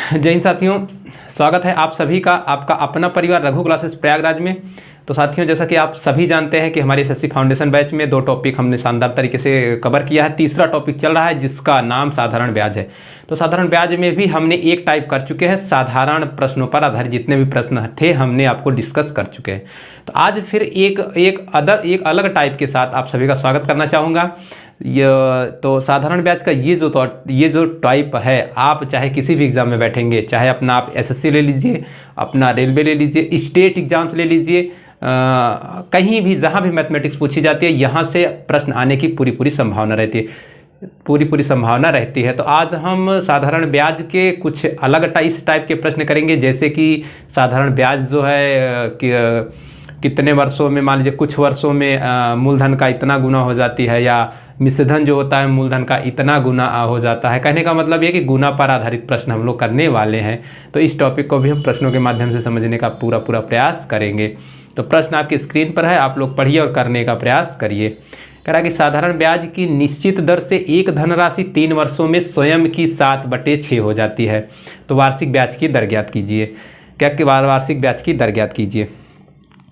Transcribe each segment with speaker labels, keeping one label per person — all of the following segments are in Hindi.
Speaker 1: जय हिंद साथियों, स्वागत है आप सभी का आपका अपना परिवार रघु क्लासेस प्रयागराज में। तो साथियों, जैसा कि आप सभी जानते हैं कि हमारे एसएससी फाउंडेशन बैच में 2 टॉपिक हमने शानदार तरीके से कवर किया है। तीसरा टॉपिक चल रहा है जिसका नाम साधारण ब्याज है। तो साधारण ब्याज में भी हमने एक टाइप कर चुके हैं, साधारण प्रश्नों पर आधारित जितने भी प्रश्न थे हमने आपको डिस्कस कर चुके हैं। तो आज फिर एक अलग टाइप के साथ आप सभी का स्वागत करना चाहूँगा। तो साधारण ब्याज का ये जो टाइप है, आप चाहे किसी भी एग्ज़ाम में बैठेंगे, चाहे अपना आप एसएससी ले लीजिए, अपना रेलवे ले लीजिए, स्टेट एग्जाम्स ले लीजिए, कहीं भी जहाँ भी मैथमेटिक्स पूछी जाती है यहाँ से प्रश्न आने की पूरी संभावना रहती है, पूरी संभावना रहती है। तो आज हम साधारण ब्याज के कुछ अलग इस टाइप के प्रश्न करेंगे, जैसे कि साधारण ब्याज जो है कितने वर्षों में, मान लीजिए कुछ वर्षों में मूलधन का इतना गुना हो जाती है, या मिश्रधन जो होता है मूलधन का इतना गुना हो जाता है। कहने का मतलब ये कि गुना पर आधारित प्रश्न हम लोग करने वाले हैं। तो इस टॉपिक को भी हम प्रश्नों के माध्यम से समझने का पूरा प्रयास करेंगे। तो प्रश्न आपकी स्क्रीन पर है, आप लोग पढ़िए और करने का प्रयास करिए। कह रहा कि साधारण ब्याज की निश्चित दर से एक धनराशि 3 वर्षों में स्वयं की 7/6 हो जाती है, तो वार्षिक ब्याज की दर ज्ञात कीजिए। वार्षिक ब्याज की दर ज्ञात कीजिए।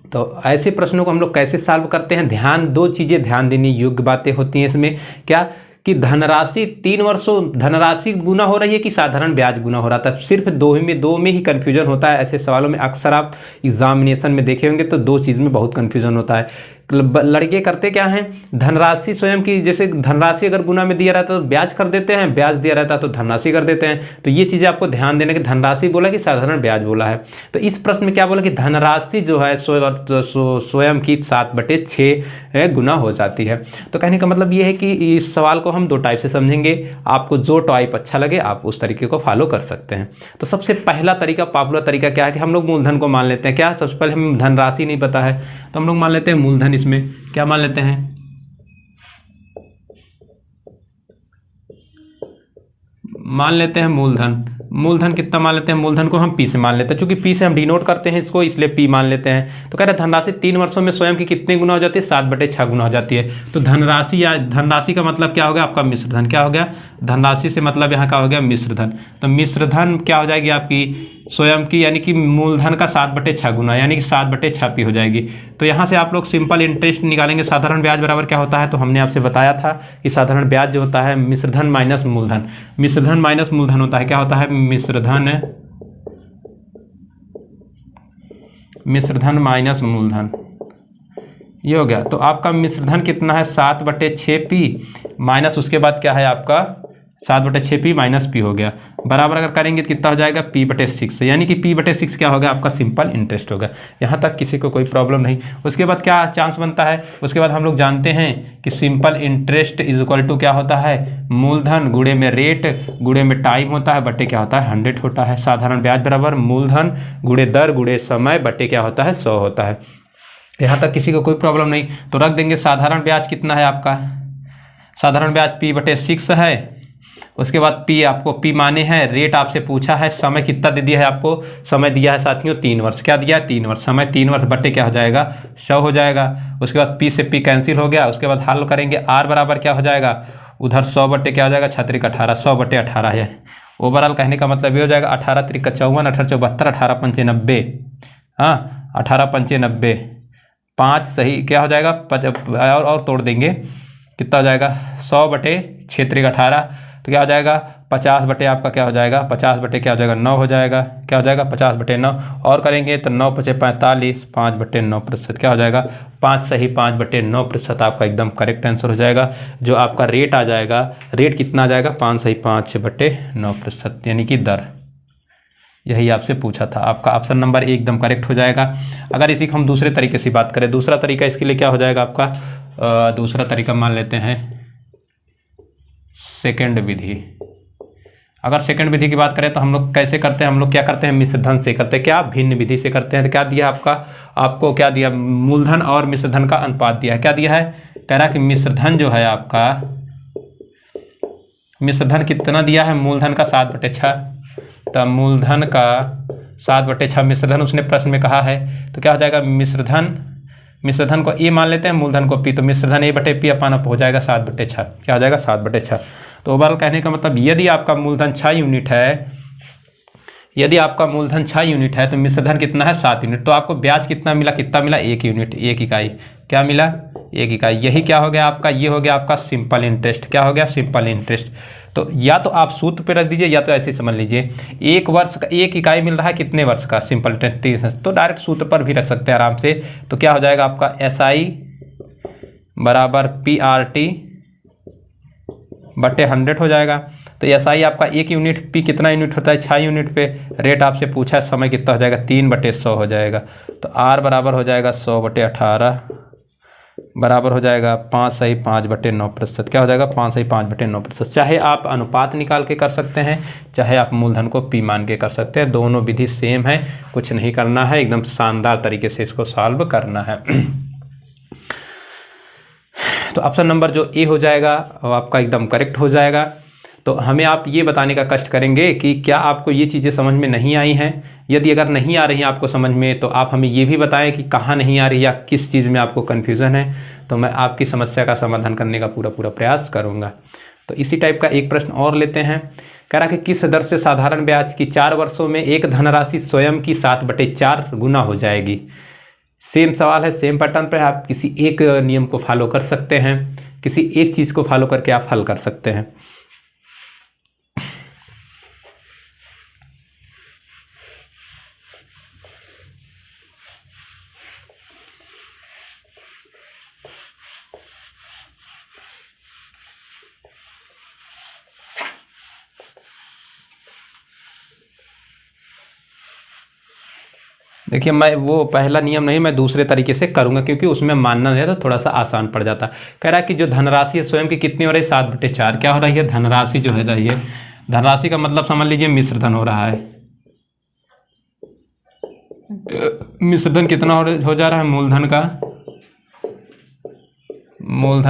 Speaker 1: तो ऐसे प्रश्नों को हम लोग कैसे सॉल्व करते हैं, दो चीज़ें ध्यान देने योग्य बातें होती हैं इसमें। क्या कि धनराशि 3 वर्षों धनराशि गुना हो रही है कि साधारण ब्याज गुना हो रहा था। सिर्फ दो में ही कन्फ्यूजन होता है। ऐसे सवालों में अक्सर आप एग्जामिनेशन में देखे होंगे तो 2 चीज़ में बहुत कन्फ्यूजन होता है। लड़के करते क्या हैं, धनराशि स्वयं की, जैसे धनराशि अगर गुना में दिया रहता है तो ब्याज कर देते हैं, ब्याज दिया रहता है तो धनराशि कर देते हैं। तो ये चीज़ें आपको ध्यान देना कि धनराशि बोला कि साधारण ब्याज बोला है। तो इस प्रश्न में क्या बोला कि धनराशि जो है स्वयं की 7/6 गुना हो जाती है। तो कहने का मतलब ये है कि इस सवाल को हम 2 टाइप से समझेंगे। आपको जो टाइप अच्छा लगे आप उस तरीके को फॉलो कर सकते हैं। तो सबसे पहला तरीका, पॉपुलर तरीका क्या है कि हम लोग मूलधन को मान लेते हैं। क्या सबसे पहले हम धनराशि नहीं पता है तो हम लोग मान लेते हैं मूलधन। इसमें क्या मान लेते हैं, मान लेते हैं मूलधन कितना मान लेते हैं, मूलधन को हम पी से मान लेते हैं। चूंकि पी से हम डिनोट करते हैं इसको, इसलिए पी मान लेते हैं। तो कह रहे हैं धनराशि 3 वर्षों में स्वयं की कितने गुना हो जाती है, 7/6 गुना हो जाती है। तो धनराशि का मतलब क्या हो गया आपका, मिश्रधन। क्या हो गया, धनराशि से मतलब यहाँ का हो गया मिश्रधन। तो मिश्रधन क्या हो जाएगी आपकी स्वयं की, यानी कि मूलधन का 7/6 गुना, यानी कि 7/6 पी हो जाएगी। तो यहाँ से आप लोग सिंपल इंटरेस्ट निकालेंगे। साधारण ब्याज बराबर क्या होता है, तो हमने आपसे बताया था कि साधारण ब्याज जो होता है मिश्रधन माइनस मूलधन, मिश्रधन माइनस मूलधन होता है। क्या होता है, मिश्रधन माइनस मूलधन, ये हो गया। तो आपका मिश्रधन कितना है, 7/6 पी माइनस उसके बाद क्या है आपका 7/6 पी माइनस पी हो गया। बराबर अगर करेंगे तो कितना हो जाएगा, P/6, यानी कि P/6 क्या हो गया आपका सिंपल इंटरेस्ट होगा। यहाँ तक किसी को कोई प्रॉब्लम नहीं। उसके बाद क्या चांस बनता है, उसके बाद हम लोग जानते हैं कि simple interest is equal to क्या होता है, मूलधन गुणे में रेट गुणे में टाइम होता है बटे क्या होता है 100 होता है। साधारण ब्याज बराबर मूलधन गुणे दर गुणे समय बटे क्या होता है 100 होता है। यहाँ तक किसी को कोई प्रॉब्लम नहीं। तो रख देंगे साधारण ब्याज कितना है आपका, साधारण ब्याज P/6 है। उसके बाद पी आपको पी माने हैं, रेट आपसे पूछा है, समय कितना दे दिया है आपको, समय दिया है साथियों 3 वर्ष। क्या दिया है 3 वर्ष, समय 3 वर्ष बटे क्या हो जाएगा 100 हो जाएगा। उसके बाद पी से पी कैंसिल हो गया। उसके बाद हल करेंगे, आर बराबर क्या हो जाएगा, उधर 100 बटे क्या हो जाएगा 6×18, 100/18 है। ओवरऑल कहने का मतलब ये हो जाएगा 18×3=54, 18×4=72, 18×5=90, हाँ 18×5=90, 5 सही क्या हो जाएगा और तोड़ देंगे कितना हो जाएगा 100/6×18, तो क्या हो जाएगा 50 बटे आपका क्या हो जाएगा 50 बटे क्या हो जाएगा 9 हो जाएगा। क्या हो जाएगा 50/9 और करेंगे तो 9×5=45, 5/9% क्या हो जाएगा 5 सही 5/9% आपका एकदम करेक्ट आंसर हो जाएगा। जो आपका रेट आ जाएगा, रेट कितना आ जाएगा 5 सही 5/9%, यानी कि दर। यही आपसे पूछा था, आपका ऑप्शन नंबर एकदम करेक्ट हो जाएगा। अगर इसी को हम दूसरे तरीके से बात करें, दूसरा तरीका इसके लिए क्या हो जाएगा आपका, दूसरा तरीका मान लेते हैं सेकंड विधि। अगर सेकंड विधि की बात करें तो हम लोग कैसे करते हैं, हम लोग क्या करते हैं मिश्रधन से करते हैं, क्या भिन्न विधि से करते हैं। तो क्या दिया आपको क्या दिया, मूलधन और मिश्रधन का अनुपात दिया है। क्या दिया है, कह रहा कि मिश्रधन जो है आपका, मिश्रधन कितना दिया है, मूलधन का 7/6, तो मूलधन का 7/6 मिश्रधन उसने प्रश्न में कहा है। तो क्या हो जाएगा मिश्रधन को ए मान लेते हैं, मूलधन को पी, तो मिश्रधन A/P अपान हो जाएगा 7/6। क्या हो जाएगा 7/6। तो ओवरऑल कहने का मतलब यदि आपका मूलधन 6 यूनिट है यदि आपका मूलधन 6 यूनिट है तो मिश्रधन कितना है 7 यूनिट, तो आपको ब्याज कितना मिला, 1 यूनिट, 1 इकाई। क्या मिला, 1 इकाई। यही क्या हो गया आपका, ये हो गया आपका सिंपल इंटरेस्ट। क्या हो गया, सिंपल इंटरेस्ट। तो या तो आप सूत्र पे रख दीजिए या तो ऐसे समझ लीजिए 1 वर्ष का 1 इकाई मिल रहा है कितने वर्ष का, सिंपल इंटरेस्ट, तो डायरेक्ट सूत्र पर भी रख सकते हैं आराम से। तो क्या हो जाएगा आपका SI बराबर PRT बटे 100 हो जाएगा। तो SI आपका 1 यूनिट, P कितना यूनिट होता है 6 यूनिट पे, रेट आपसे पूछा है, समय कितना हो जाएगा 3/100 हो जाएगा। तो R बराबर हो जाएगा 100/18 बराबर हो जाएगा 5/5/9%। क्या हो जाएगा 5/5/9%। चाहे आप अनुपात निकाल के कर सकते हैं, चाहे आप मूलधन को P मान के कर सकते हैं, दोनों विधि सेम है, कुछ नहीं करना है, एकदम शानदार तरीके से इसको सॉल्व करना है। तो ऑप्शन नंबर जो ए हो जाएगा वो आपका एकदम करेक्ट हो जाएगा। तो हमें आप ये बताने का कष्ट करेंगे कि क्या आपको ये चीज़ें समझ में नहीं आई हैं। यदि अगर नहीं आ रही हैं आपको समझ में, तो आप हमें ये भी बताएं कि कहाँ नहीं आ रही या किस चीज़ में आपको कन्फ्यूज़न है, तो मैं आपकी समस्या का समाधान करने का पूरा प्रयास करूँगा। तो इसी टाइप का एक प्रश्न और लेते हैं। कह रहा कि किस दर से साधारण ब्याज की 4 वर्षों में एक धनराशि स्वयं की 7/4 गुना हो जाएगी। सेम सवाल है, सेम पैटर्न पर आप किसी एक नियम को फॉलो कर सकते हैं, किसी एक चीज़ को फॉलो करके आप हल कर सकते हैं। देखिए, मैं वो पहला नियम नहीं, मैं दूसरे तरीके से करूंगा क्योंकि उसमें मानना है तो थोड़ा सा आसान पड़ जाता। कह रहा है कि जो धनराशि है स्वयं की कितनी हो रही है 7/4। क्या हो रही है, धनराशि जो है रही है, धनराशि का मतलब समझ लीजिए मिश्रधन हो रहा है। मिश्रधन कितना हो जा रहा है, मूलधन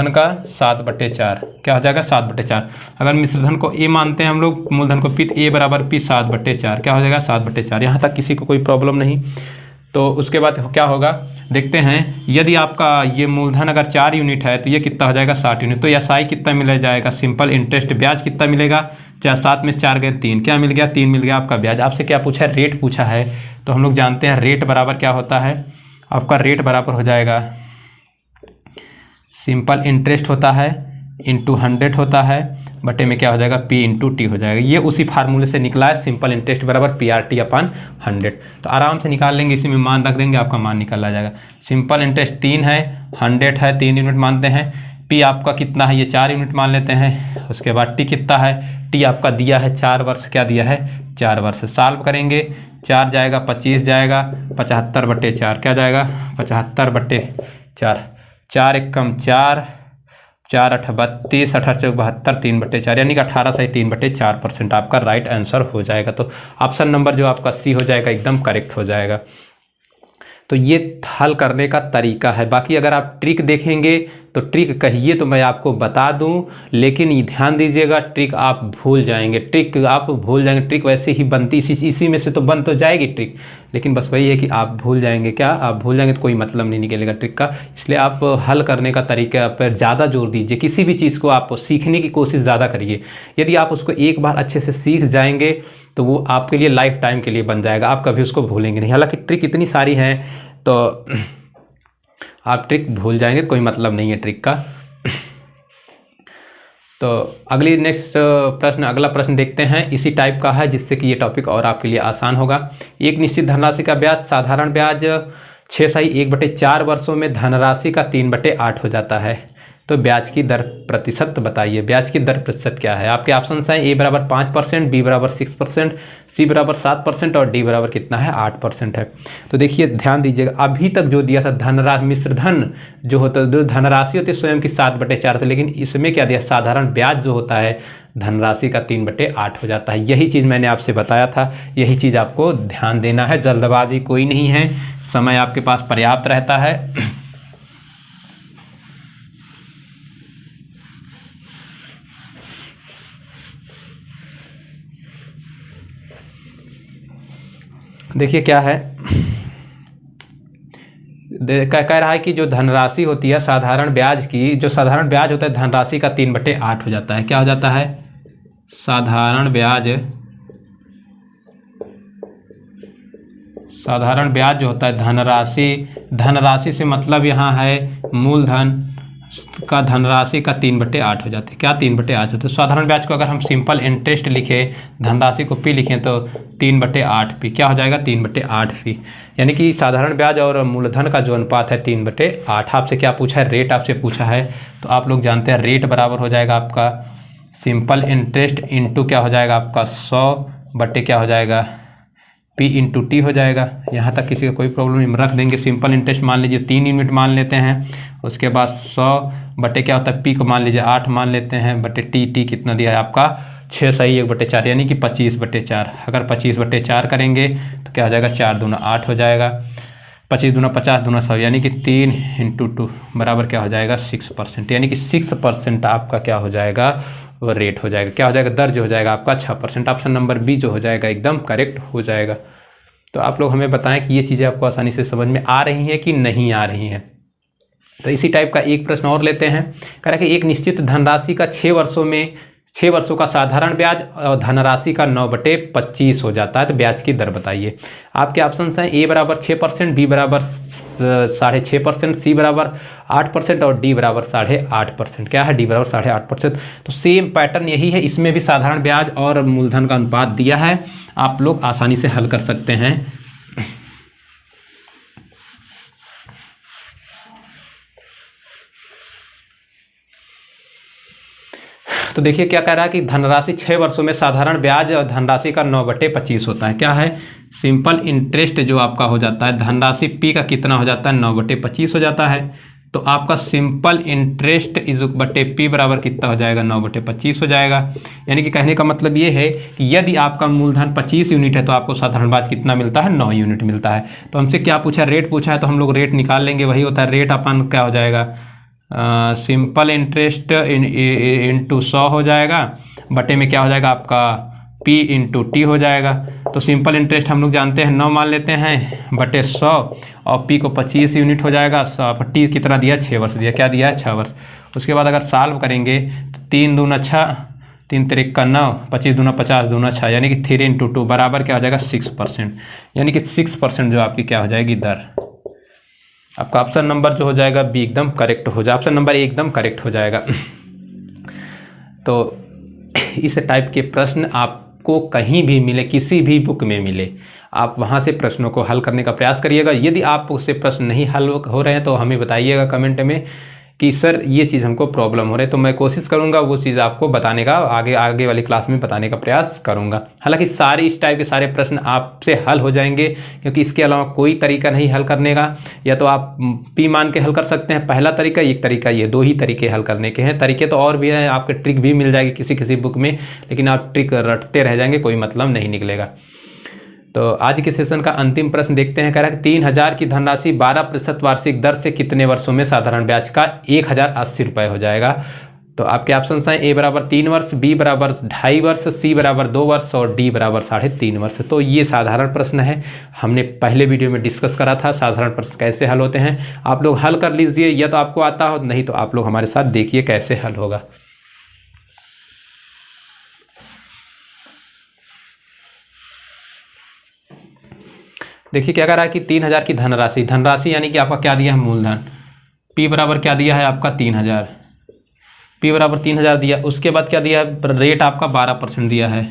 Speaker 1: का 7/4। क्या हो जाएगा 7/4। अगर मिश्रधन को ए मानते हैं हम लोग, मूलधन को P, A बराबर P 7/4। क्या हो जाएगा 7/4। यहाँ तक किसी को कोई प्रॉब्लम नहीं। तो उसके बाद क्या होगा देखते हैं। यदि आपका ये मूलधन अगर 4 यूनिट है तो ये कितना हो जाएगा 60 यूनिट। तो SI कितना मिल जाएगा, सिंपल इंटरेस्ट ब्याज कितना मिलेगा, 7 में 4 गए 3, क्या मिल गया 3 मिल गया आपका ब्याज। आपसे क्या पूछा है, रेट पूछा है। तो हम लोग जानते हैं रेट बराबर क्या होता है, आपका रेट बराबर हो जाएगा सिंपल इंटरेस्ट होता है इंटू 100 होता है, बटे में क्या हो जाएगा P इंटू T हो जाएगा। ये उसी फार्मूले से निकला है, सिंपल इंटरेस्ट बराबर PRT/100। तो आराम से निकाल लेंगे, इसी में मान रख देंगे, आपका मान निकल आ जाएगा। सिंपल इंटरेस्ट 3 है, 100 है, 3 यूनिट मानते हैं। P आपका कितना है, ये 4 यूनिट मान लेते हैं। उसके बाद T कितना है, T आपका दिया है 4 वर्ष। क्या दिया है 4 वर्ष। सॉल्व करेंगे, 4 जाएगा 25 जाएगा, 75/4 क्या जाएगा 75/4। 4 एकम 4, 4 8 32, 8 4 72, 3/4 यानी कि 18 सही 3/4% आपका राइट आंसर हो जाएगा। तो ऑप्शन नंबर जो आपका C हो जाएगा एकदम करेक्ट हो जाएगा। तो ये हल करने का तरीका है। बाकी अगर आप ट्रिक देखेंगे तो ट्रिक कहिए तो मैं आपको बता दूं, लेकिन ये ध्यान दीजिएगा ट्रिक आप भूल जाएंगे, ट्रिक वैसे ही बनती, इसी में से तो बन तो जाएगी ट्रिक, लेकिन बस वही है कि आप भूल जाएंगे। क्या आप भूल जाएंगे तो कोई मतलब नहीं निकलेगा ट्रिक का। इसलिए आप हल करने का तरीका पर ज़्यादा जोर दीजिए। किसी भी चीज़ को आप सीखने की कोशिश ज़्यादा करिए। यदि आप उसको एक बार अच्छे से सीख जाएंगे तो वो आपके लिए लाइफ टाइम के लिए बन जाएगा, आप कभी उसको भूलेंगे नहीं। हालांकि ट्रिक इतनी सारी हैं तो आप ट्रिक भूल जाएंगे, कोई मतलब नहीं है ट्रिक का। तो अगला प्रश्न देखते हैं, इसी टाइप का है जिससे कि ये टॉपिक और आपके लिए आसान होगा। एक निश्चित धनराशि का ब्याज, साधारण ब्याज 6/1/4 वर्षों में धनराशि का 3/8 हो जाता है। तो ब्याज की दर प्रतिशत बताइए। ब्याज की दर प्रतिशत क्या है, आपके ऑप्शन हैं A बराबर 5%, B बराबर 6%, C बराबर 7% और D बराबर कितना है 8% है। तो देखिए ध्यान दीजिएगा, अभी तक जो दिया था मिश्रधन जो होता है, जो धनराशि होती है स्वयं की 7/4 थी, लेकिन इसमें क्या दिया, साधारण ब्याज जो होता है धनराशि का 3/8 हो जाता है। यही चीज़ मैंने आपसे बताया था, यही चीज़ आपको ध्यान देना है। जल्दबाजी कोई नहीं है, समय आपके पास पर्याप्त रहता है। देखिए क्या है, कह रहा है कि जो धनराशि होती है साधारण ब्याज की, जो साधारण ब्याज होता है धनराशि का 3/8 हो जाता है। क्या हो जाता है, साधारण ब्याज साधारण ब्याज जो होता है धनराशि से मतलब यहाँ है मूलधन का धनराशि का 3/8 हो जाते हैं। क्या 3/8 होते हैं? साधारण ब्याज को अगर हम सिंपल इंटरेस्ट लिखें, धनराशि को पी लिखें तो 3/8 पी क्या हो जाएगा? 3/8 पी। यानी कि साधारण ब्याज और मूलधन का जो अनुपात है 3/8। आपसे क्या पूछा है? रेट आपसे पूछा है। तो आप लोग जानते हैं रेट बराबर हो जाएगा आपका सिंपल इंटरेस्ट इंटू क्या हो जाएगा आपका 100 क्या हो जाएगा P इंटू टी हो जाएगा। यहाँ तक किसी का कोई प्रॉब्लम नहीं, रख देंगे। सिंपल इंटरेस्ट मान लीजिए 3 यूनिट मान लेते हैं, उसके बाद 100 क्या होता है P को मान लीजिए 8 मान लेते हैं बटे टी कितना दिया है आपका 6 सही 1/4 यानी कि 25/4। अगर 25/4 करेंगे तो क्या हो जाएगा 4 दूना 8 हो जाएगा, 25 दूना 50 दूना 100 यानी कि 3 इंटू 2 बराबर क्या हो जाएगा 6%। यानी कि 6% आपका क्या हो जाएगा वो रेट हो जाएगा। क्या हो जाएगा? दर्ज हो जाएगा आपका 6%। ऑप्शन नंबर बी जो हो जाएगा एकदम करेक्ट हो जाएगा। तो आप लोग हमें बताएं कि ये चीज़ें आपको आसानी से समझ में आ रही हैं कि नहीं आ रही हैं। तो इसी टाइप का एक प्रश्न और लेते हैं। कह रहा है कि एक निश्चित धनराशि का 6 वर्षों का साधारण ब्याज और धनराशि का 9/25 हो जाता है, तो ब्याज की दर बताइए। आपके ऑप्शन हैं ए बराबर 6%, बी बराबर 6.5%, सी बराबर 8% और डी बराबर 8.5%। क्या है? डी बराबर 8.5%। तो सेम पैटर्न यही है, इसमें भी साधारण ब्याज और मूलधन का अनुपात दिया है, आप लोग आसानी से हल कर सकते हैं। तो देखिए क्या कह रहा है कि धनराशि 6 वर्षों में साधारण ब्याज और धनराशि का 9/25 होता है। क्या है? सिंपल इंटरेस्ट जो आपका हो जाता है धनराशि P का कितना हो जाता है 9/25 हो जाता है। तो आपका सिंपल इंटरेस्ट इज बटे P बराबर कितना हो जाएगा 9/25 हो जाएगा। यानी कि कहने का मतलब ये है कि यदि आपका मूलधन 25 यूनिट है तो आपको साधारण ब्याज कितना मिलता है? 9 यूनिट मिलता है। तो हमसे क्या पूछा? रेट पूछा है, तो हम लोग रेट निकाल लेंगे। वही होता है रेट अपन क्या हो जाएगा सिंपल इंटरेस्ट इंटू 100 हो जाएगा बटे में क्या हो जाएगा आपका P इंटू टी हो जाएगा। तो सिंपल इंटरेस्ट हम लोग जानते हैं 9 मान लेते हैं बटे 100 और P को 25 यूनिट हो जाएगा। टी कितना दिया? 6 वर्ष दिया। क्या दिया है? 6 वर्ष। उसके बाद अगर सॉल्व करेंगे तो 3 दूना 6, 3 तिरिक का 9, 25 दूना 50 दूना 6 यानी कि 3 इंटू 2 बराबर क्या हो जाएगा 6%। यानी कि 6% जो आपकी क्या हो जाएगी दर। आपका ऑप्शन नंबर जो हो जाएगा बी एकदम करेक्ट हो जाएगा, ऑप्शन नंबर ए एकदम करेक्ट हो जाएगा। तो इस टाइप के प्रश्न आपको कहीं भी मिले, किसी भी बुक में मिले, आप वहां से प्रश्नों को हल करने का प्रयास करिएगा। यदि आप उससे प्रश्न नहीं हल हो रहे हैं तो हमें बताइएगा कमेंट में कि सर ये चीज़ हमको प्रॉब्लम हो रही है, तो मैं कोशिश करूंगा वो चीज़ आपको बताने का, आगे वाली क्लास में बताने का प्रयास करूंगा। हालांकि सारे इस टाइप के सारे प्रश्न आपसे हल हो जाएंगे, क्योंकि इसके अलावा कोई तरीका नहीं हल करने का। या तो आप P मान के हल कर सकते हैं, पहला तरीका, एक तरीका ये, 2 ही तरीके हल करने के हैं। तरीके तो और भी हैं, आपके ट्रिक भी मिल जाएगी किसी बुक में, लेकिन आप ट्रिक रटते रह जाएंगे, कोई मतलब नहीं निकलेगा। तो आज के सेशन का अंतिम प्रश्न देखते हैं। कह रहा है कि 3000 की धनराशि 12% वार्षिक दर से कितने वर्षों में साधारण ब्याज का 1080 रुपये हो जाएगा। तो आपके ऑप्शन हैं ए बराबर 3 वर्ष, बी बराबर 2.5 वर्ष, सी बराबर 2 वर्ष और डी बराबर 3.5 वर्ष। तो ये साधारण प्रश्न है, हमने पहले वीडियो में डिस्कस करा था साधारण प्रश्न कैसे हल होते हैं। आप लोग हल कर लीजिए, या तो आपको आता हो, नहीं तो आप लोग हमारे साथ देखिए कैसे हल होगा। देखिए क्या कह रहा है कि 3000 की धनराशि यानी कि आपका क्या दिया है मूलधन, P बराबर क्या दिया है आपका 3000, P बराबर 3000 दिया। उसके बाद क्या दिया है? रेट आपका 12% दिया है,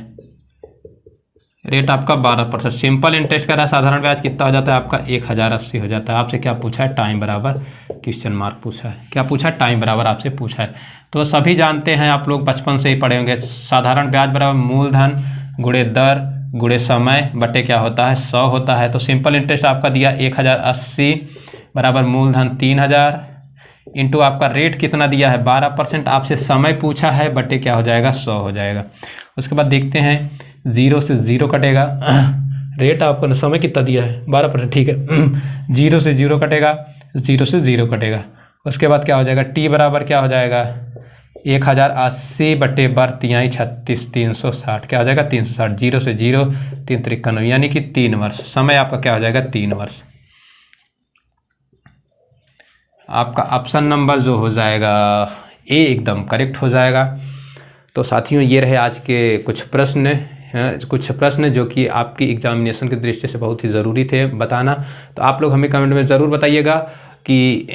Speaker 1: रेट आपका 12%। सिंपल इंटरेस्ट का साधारण ब्याज कितना हो जाता है आपका 1080 हो जाता है। आपसे क्या पूछा है? टाइम बराबर क्वेश्चन मार्क पूछा है। क्या पूछा है? टाइम बराबर आपसे पूछा है। तो सभी जानते हैं, आप लोग बचपन से ही पढ़े होंगे, साधारण ब्याज बराबर मूलधन गुणे दर गुणे समय बटे क्या होता है 100 होता है। तो सिंपल इंटरेस्ट आपका दिया 1080 बराबर मूलधन 3000 इंटू आपका रेट कितना दिया है 12%, आपसे समय पूछा है बटे क्या हो जाएगा 100 हो जाएगा। उसके बाद देखते हैं 0 से 0 कटेगा, रेट आपको समय कितना दिया है 12%, ठीक है। 0 से 0 कटेगा, 0 से 0 कटेगा। उसके बाद क्या हो जाएगा? टी बराबर क्या हो जाएगा 1080 बटे बर 3 36 360, क्या हो जाएगा 360। 0 से 0 3 तिरिक 9 यानी कि 3 वर्ष। समय आपका क्या हो जाएगा 3 वर्ष। आपका ऑप्शन नंबर जो हो जाएगा ए एकदम करेक्ट हो जाएगा। तो साथियों ये रहे आज के कुछ प्रश्न, कुछ प्रश्न जो कि आपकी एग्जामिनेशन की दृष्टि से बहुत ही ज़रूरी थे बताना, तो आप लोग हमें कमेंट में ज़रूर बताइएगा कि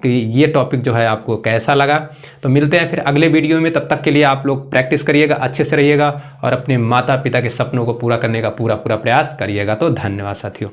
Speaker 1: ये टॉपिक जो है आपको कैसा लगा। तो मिलते हैं फिर अगले वीडियो में, तब तक के लिए आप लोग प्रैक्टिस करिएगा, अच्छे से रहिएगा और अपने माता पिता के सपनों को पूरा करने का पूरा प्रयास करिएगा। तो धन्यवाद साथियों।